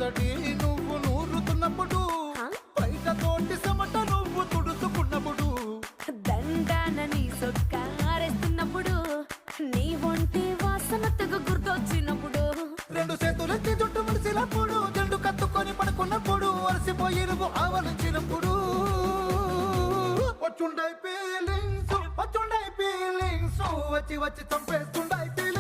సందడి నువ్వు నూరుతున్నప్పుడు, బయట తోటి సమట నువ్వు తుడుచుకున్నప్పుడు, దండాన నీ సొక్కారేస్తున్నప్పుడు, నీ ఒంటి వాసనతకు గుర్తొచ్చినప్పుడు, రెండు చేతులెత్తి జుట్టు ముడిసినప్పుడు, జండు కత్తుకొని పడుకున్నప్పుడు, అలసిపోయి నువ్వు ఆవలించినప్పుడు, వచ్చుండై ఫీలింగ్స్ వచ్చి వచ్చి చంపేస్తుండై ఫీలింగ్స్.